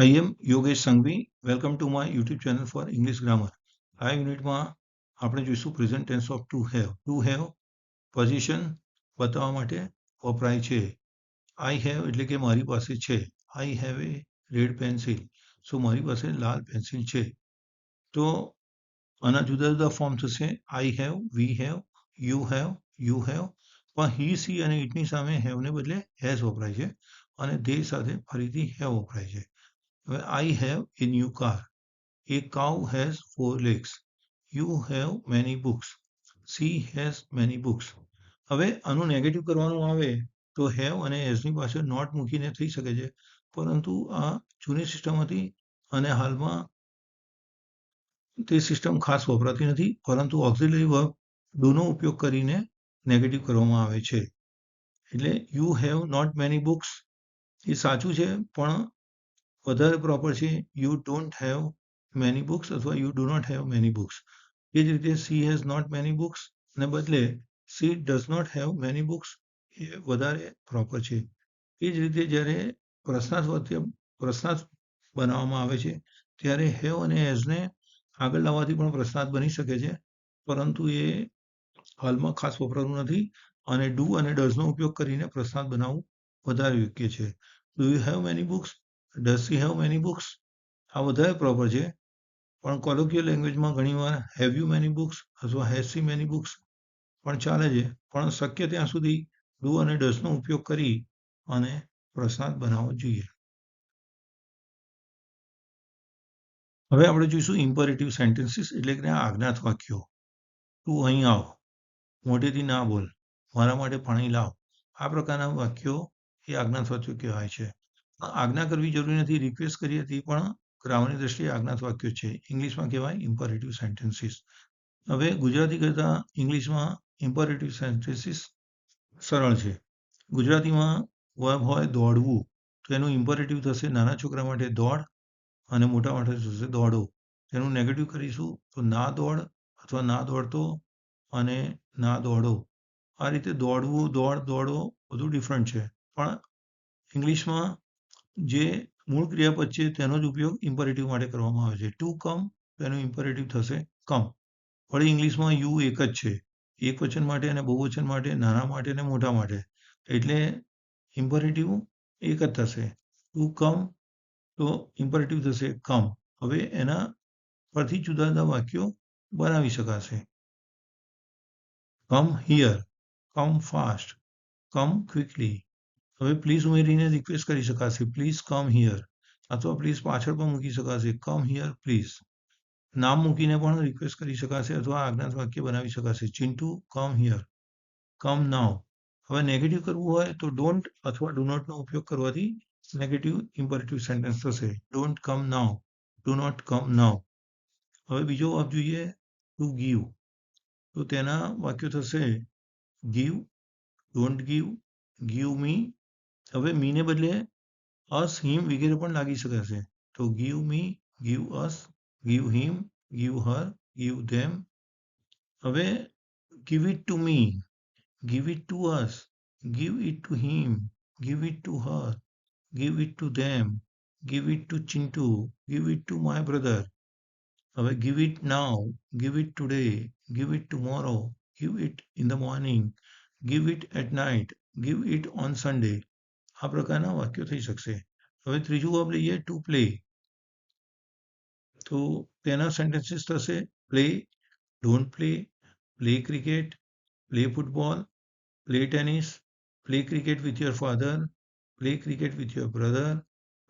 I am Yogesh Sanghvi. Welcome to my YouTube channel for English Grammar. આ યુનિટમાં આપણે જોઈશું present tense of to have. To have possession બતાવવા માટે વપરાય છે. આઈ હેવ એટલે કે મારી પાસે છે. I have a red pencil. So મારી પાસે લાલ પેન્સિલ છે. તો આના જુદા જુદા ફોર્મ થશે. I have, we have, you have, પણ હી, સી અને ઇટની સામે હેવને બદલે હેઝ વપરાય છે અને ધે સાથે ફરીથી હેવ વપરાય છે. હવે I have a new car. A cow has 4 legs. You have many books. She has many books. હવે આનું નેગેટિવ કરવાનું આવે તો હેવ અને હેઝની પાછળ નોટ મૂકીને થઈ શકે છે, પરંતુ આ જૂની સિસ્ટમ હતી અને હાલમાં તે સિસ્ટમ ખાસ વપરાતી નથી, પરંતુ ઓક્ઝિલરી વર્બ ડુનો ઉપયોગ કરીને નેગેટિવ કરવામાં આવે છે. એટલે you have not many books એ સાચું છે, પણ વધારે પ્રોપર છે you don't have many books અથવા you do not have many books. એ જ રીતે she has not many books ને બદલે she does not have many books એ વધારે પ્રોપર છે. એ જ રીતે જ્યારે પ્રશ્નાર્થ બનાવવામાં આવે છે ત્યારે હેવ અને હેઝને આગળ લાવવાથી પણ પ્રશ્નાર્થ બની શકે છે, પરંતુ એ હાલમાં ખાસ વપરાતું નથી અને ડુ અને ડઝનો ઉપયોગ કરીને પ્રશ્નાર્થ બનાવવું વધારે યોગ્ય છે. Do you have many books? Does she have many books? આ વધારે પ્રોપર છે, પણ કોલોક્યુઅલ લેંગ્વેજમાં ઘણીવાર હેવ યુ મેની બુક્સ અથવા હેઝ શી મેની બુક્સ પણ ચાલે છે, પણ શક્ય ત્યાં સુધી ડુ અને ડઝનો ઉપયોગ કરી અને પ્રશ્નાર્થ બનાવવો જોઈએ. હવે આપણે જોઈશું ઇમ્પરેટિવ સેન્ટેન્સીસ એટલે કે આજ્ઞાત વાક્યો. તું અહીં આવ, મોઢેથી ના બોલ, મારા માટે પાણી લાવ. આ પ્રકારના વાક્યો એ આજ્ઞાત વાક્યો કહેવાય છે. આજ્ઞા કરવી જરૂરી નથી, રિક્વેસ્ટ કરી હતી, પણ ગ્રામરની દ્રષ્ટિએ આજ્ઞાત વાક્યો છે. ઇંગ્લિશમાં કહેવાય ઇમ્પરેટિવ સેન્ટેન્સીસ. હવે ગુજરાતી કરતાં ઇંગ્લિશમાં ઇમ્પરેટિવ સેન્ટેન્સીસ સરળ છે. ગુજરાતીમાં વર્બ હોય દોડવું, તો એનું ઇમ્પરેટિવ થશે નાના છોકરા માટે દોડ અને મોટા માટે થશે દોડો. તેનું નેગેટિવ કરીશું તો ના દોડ અથવા ના દોડતો અને ના દોડો. આ રીતે દોડવું, દોડો બધું ડિફરન્ટ છે, પણ ઇંગ્લિશમાં જે મૂળ ક્રિયાપદ છે તેનો જ ઉપયોગ ઇમ્પરેટિવ માટે કરવામાં આવે છે. ટુ કમ, તેનું ઇમ્પરેટિવ થશે કમ. વળી ઇંગ્લિશમાં યુ એક જ છે, એકવચન માટે અને બહુવચન માટે, નાના માટે અને મોટા માટે, એટલે ઇમ્પરેટિવ એક જ થશે. ટુ કમ તો ઇમ્પરેટિવ થશે કમ. હવે એના પરથી જુદા જુદા વાક્યો બનાવી શકાશે. Come here, come fast, come quickly. હવે પ્લીઝ ઉમેરીને રિક્વેસ્ટ કરી શકાશે, પ્લીઝ કમ હિયર, અથવા પ્લીઝ પાછળ પણ મૂકી શકાશે, કમ હિયર પ્લીઝ. નામ મૂકીને પણ રિક્વેસ્ટ કરી શકાશે અથવા આજ્ઞાત વાક્ય બનાવી શકાશે. ચિંટુ કમ હિયર, કમ નાવ. હવે નેગેટિવ કરવું હોય તો ડોન્ટ અથવા ડુ નોટનો ઉપયોગ કરવાથી નેગેટિવ ઇમ્પરેટિવ સેન્ટેન્સ થશે. Don't come now, do not come now. હવે બીજો વર્બ જોઈએ, ટુ ગીવ, તો તેના વાક્યો થશે give, don't give, give me. હવે મીને બદલે અસ, હિમ વગેરે પણ લાગી શકાશે. તો give me, give us, give him, give her, give them. હવે give it to me, give it to us, give it to him, give it to her, give it to them, give it to Chintu, give it to my brother. હવે give it now, give it today, give it tomorrow, give it in the morning, give it at night, give it on Sunday. આ પ્રકારના વાક્યો થઈ શકશે. હવે ત્રીજું verb લઈએ, to play, તો તેના સેન્ટેન્સીસ થશે play, don't play, play cricket, play football, play tennis, play cricket with your father, play cricket with your brother,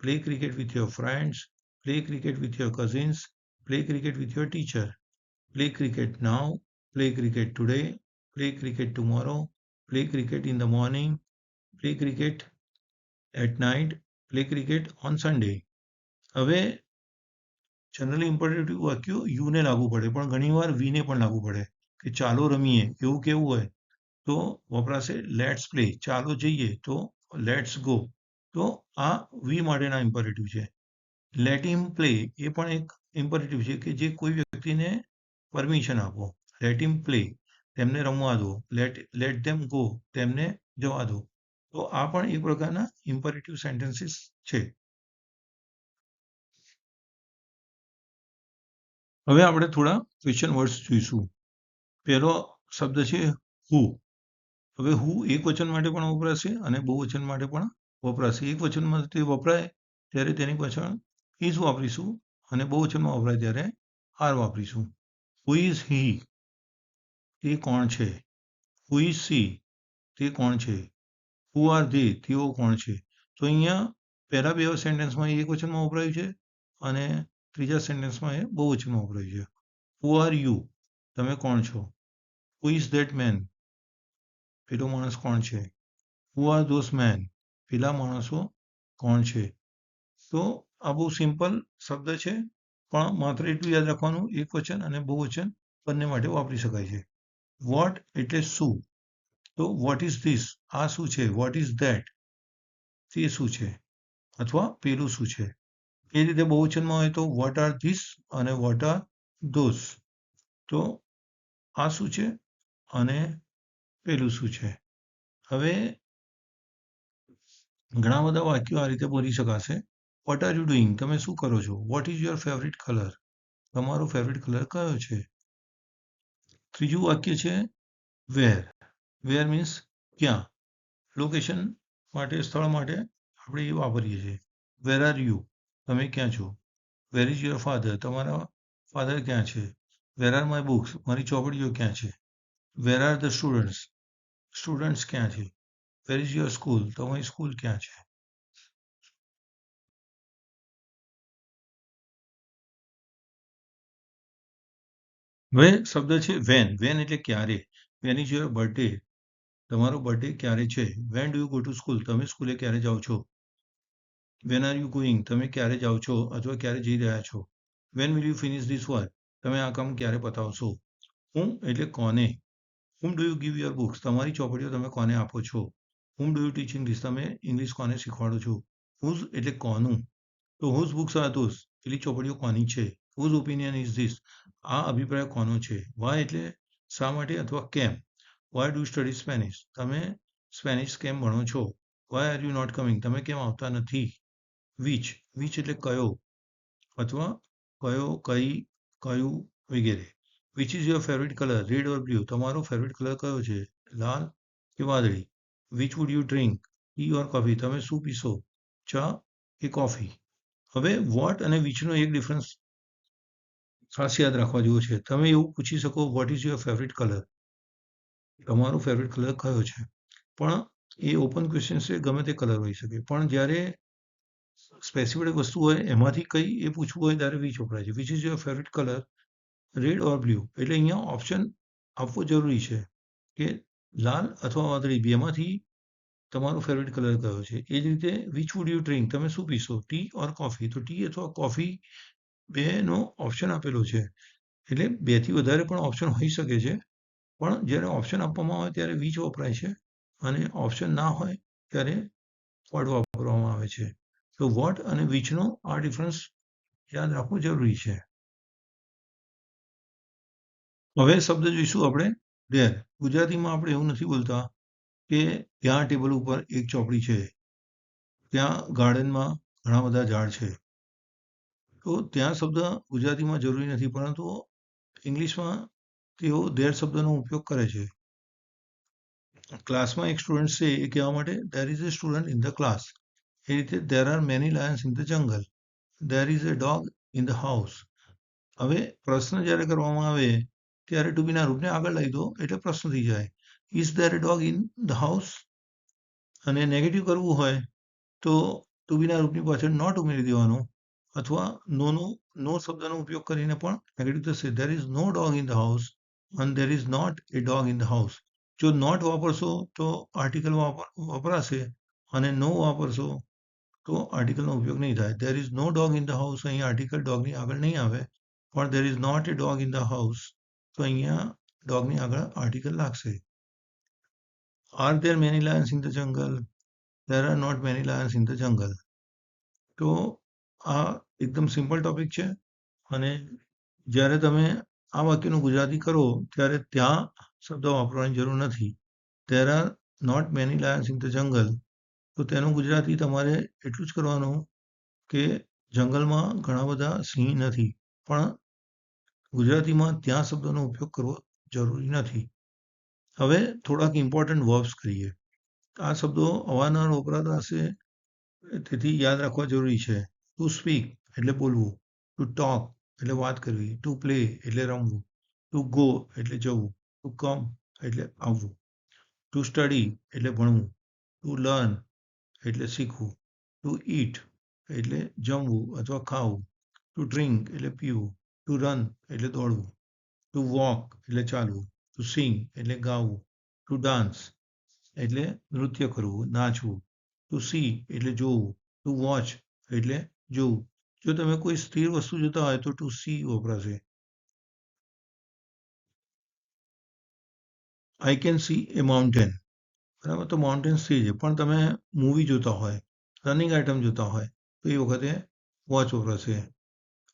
play cricket with your friends, play cricket with your cousins, play cricket with your teacher, play cricket now, play cricket today, play cricket tomorrow, play cricket in the morning, play cricket at night, play cricket on Sunday. હવે generally imperative વાક્યો યુને લાગુ પડે, પણ ઘણીવાર વીને પણ લાગુ પડે કે ચાલો રમીએ એવું કેવું હોય તો વપરાશે લેટ્સ પ્લે, ચાલો જઈએ તો લેટ્સ ગો. તો આ વી માટેના ઇમ્પરેટિવ છે. લેટ હિમ પ્લે એ પણ એક ઇમ્પરેટિવ છે કે જે કોઈ વ્યક્તિને પરમિશન આપો. લેટ હિમ પ્લે, તેમને રમવા દો. લેટ ધેમ ગો, તેમને જવા દો. તો આ પણ એક પ્રકારના ઇમ્પરેટિવ સેન્ટેન્સીસ છે. હવે આપણે થોડા ક્વેશ્ચન વર્ડ્સ જોઈશું. પહેલો શબ્દ છે હુ. હવે હુ એકવચન માટે પણ વપરાશે અને બહુવચન માટે પણ વપરાશે. એકવચનમાં તે વપરાય ત્યારે તેની પાછળ ઇઝ વાપરીશું અને બહુવચનમાં વપરાય ત્યારે આર વાપરીશું. Who is he? તે કોણ છે? Who is C? તે કોણ છે? Who R they? તેઓ કોણ છે? તો અહીંયા પહેલા બે સેન્ટેન્સમાં એ એકવચનમાં વપરાયું છે અને ત્રીજા સેન્ટેન્સમાં એ બહુવચનમાં વપરાયું છે. Who are you? તમે કોણ છો? Who is that man? પેલો માણસ કોણ છે? Who are those men? પેલા માણસો કોણ છે? તો આ બહુ સિમ્પલ શબ્દ છે, પણ માત્ર એટલું યાદ રાખવાનું એકવચન અને બહુવચન બંને માટે વાપરી શકાય છે. વોટ એટલે શું? તો વોટ ઇઝ ધીસ? આ શું છે? What is that? તે શું છે? અથવા પેલું શું છે? એ રીતે બહુવચનમાં હોય તો વોટ આર ધીસ અને વોટ આર ધોઝ. તો આ શું છે અને પેલું શું છે? હવે ઘણા બધા વાક્યો આ રીતે બોલી શકાશે. What are you doing? તમે શું કરો છો? What is your favourite colour? તમારો ફેવરિટ કલર કયો છે? ત્રીજું વાક્ય છે વેર. વેર મીન્સ ક્યાં? લોકેશન માટે, સ્થળ માટે આપણે એ વાપરીએ છીએ. Where are you? તમે ક્યાં છો? Where is your father? તમારા ફાધર ક્યાં છે? Where are my books? મારી ચોપડીઓ ક્યાં છે? Where are the students? Students ક્યાં છે? Where is your school? તમારી સ્કૂલ ક્યાં છે? હવે શબ્દ છે વેન. વેન એટલે ક્યારે. When is your birthday? તમારો બર્થડે ક્યારે છે? When do you go to school? તમે સ્કૂલે ક્યારે જાઓ છો? Van are you going? તમે ક્યારે જાઓ છો અથવા ક્યારે જઈ રહ્યા છો? When will you finish this work? તમે આ કામ ક્યારે પતાવશો? હું એટલે કોને? હુમ do you give your books? તમારી ચોપડીઓ તમે કોને આપો છો? હુમ ડુ યુ ટીચ ઇંગ્લિશ? તમે ઇંગ્લિશ કોને શીખવાડો છો? હુઝ એટલે કોનું? તો હુઝ બુક્સ આર ધોઝ? પેલી ચોપડીઓ કોની છે? Whose opinion is this? આ અભિપ્રાય કોનો છે? વાય એટલે શા માટે અથવા કેમ? Why do study Spanish? તમે સ્પેનિશ કેમ ભણો છો? Why are you not coming? તમે કેમ આવતા નથી? વિચ. વિચ એટલે કયો અથવા કયો, કઈ, કયું વગેરે. Which is your favourite colour? Red or blue? તમારો ફેવરિટ કલર કયો છે? લાલ કે વાદળી? Which would you drink? T or coffee? તમે શું પીશો? ચા કે કોફી? હવે વોટ અને વિચનો એક ડિફરન્સ ખાસ યાદ રાખવા જેવો છે. તમે એવું પૂછી શકો what is your favourite colour? તમારો ફેવરિટ કલર કયો છે? પણ એ ઓપન ક્વેશ્ચન છે, ગમે તે કલર હોઈ શકે. પણ જ્યારે સ્પેસિફિક વસ્તુ હોય એમાંથી કઈ એ પૂછવું હોય ત્યારે વિચ વપરાય છે. Which is your favourite colour? Red or blue? એટલે અહીંયા ઓપ્શન આપવો જરૂરી છે કે લાલ અથવા વાદળી બેમાંથી તમારો ફેવરિટ કલર કયો છે. એ જ રીતે વિચ વુડ યુ ડ્રિંક? તમે શું પીશો? Tea or coffee? તો ટી અથવા કોફી બેનો ઓપ્શન આપેલો છે. એટલે બેથી વધારે પણ ઓપ્શન હોઈ શકે છે. પણ જ્યારે ઓપ્શન આપવામાં આવે ત્યારે વિચ વપરાય છે અને ઓપ્શન ના હોય ત્યારે વોટ વાપરવામાં આવે છે. તો વોટ અને વિચનો આ ડિફરન્સ યાદ રાખવું જરૂરી છે. હવે શબ્દ જોઈશું આપણે ધેર. ગુજરાતીમાં આપણે એવું નથી બોલતા કે ત્યાં ટેબલ ઉપર એક ચોપડી છે, ત્યાં ગાર્ડનમાં ઘણા બધા ઝાડ છે. તો ત્યાં શબ્દ ગુજરાતીમાં જરૂરી નથી, પરંતુ ઇંગ્લિશમાં તેઓ ધેર શબ્દનો ઉપયોગ કરે છે. ક્લાસમાં એક સ્ટુડન્ટ છે એ કહેવા માટે there is a student in the class. એ રીતે there are many lions in the jungle. There is a dog in the house. હવે પ્રશ્ન જ્યારે કરવામાં આવે ત્યારે ટુ બીના રૂપને આગળ લઈ દો એટલે પ્રશ્ન થઈ જાય. Is there a dog in the house? અને નેગેટિવ કરવું હોય તો ટુ બીના રૂપની પાછળ નોટ ઉમેરી દેવાનું અથવા નો શબ્દનો ઉપયોગ કરીને પણ નેગેટિવ થશે. There is no dog in the house અને there is not a dog in the house. જો નોટ વાપરશો તો આર્ટિકલ વપરાશે અને નો વાપરશો તો આર્ટિકલનો ઉપયોગ નહીં થાય. There is no dog in the house, અહીંયા આર્ટિકલ ડોગની આગળ નહીં આવે, પણ there is not a dog in the house તો અહીંયા ડોગની આગળ આર્ટિકલ લાગશે. Are there many lions in the jungle? There are not many lions in the jungle. તો આ એકદમ સિમ્પલ ટોપિક છે અને જ્યારે તમે આ વાક્યનું ગુજરાતી કરો ત્યારે ત્યાં શબ્દ વાપરવાની જરૂર નથી. There are not many lions in the jungle. તો તેનું ગુજરાતી તમારે એટલું જ કરવાનું કે જંગલમાં ઘણા બધા સિંહ નથી, પણ ગુજરાતીમાં ત્યાં શબ્દનો ઉપયોગ કરવો જરૂરી નથી. હવે થોડાક ઇમ્પોર્ટન્ટ વર્બ્સ કરીએ. આ શબ્દો અવારનવાર વપરાતા હશે, તેથી યાદ રાખવા જરૂરી છે. ટુ સ્પીક એટલે બોલવું, ટુ ટોક એટલે વાત કરવી, ટુ પ્લે એટલે રમવું, ટુ ગો એટલે જવું, ટુ કમ એટલે આવવું, ટુ સ્ટડી એટલે ભણવું, ટુ લર્ન એટલે શીખવું, ટુ ઈટ એટલે જમવું અથવા ખાવું, ટુ ડ્રિંક એટલે પીવું, ટુ રન એટલે દોડવું, ટુ વોક એટલે ચાલવું, ટુ સિંગ એટલે ગાવું, ટુ ડાન્સ એટલે નૃત્ય કરવું, નાચવું, ટુ સી એટલે જોવું, ટુ વોચ એટલે જોવું. જો તમે કોઈ સ્થિર વસ્તુ જોતા હોય તો ટુ સી વપરાશે. I can see A mountain, બરાબર, તો માઉન્ટેન સ્થિર છે. પણ તમે મૂવી જોતા હોય, રનિંગ આઇટમ જોતા હોય, તો એ વખતે વોચ વપરાશે.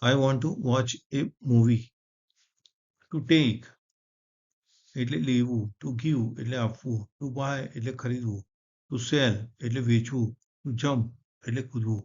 I want to watch A movie. To take એટલે લેવું, ટુ ગીવ એટલે આપવું, ટુ બાય એટલે ખરીદવું, ટુ સેલ એટલે વેચવું, ટુ જમ્પ એટલે કૂદવું.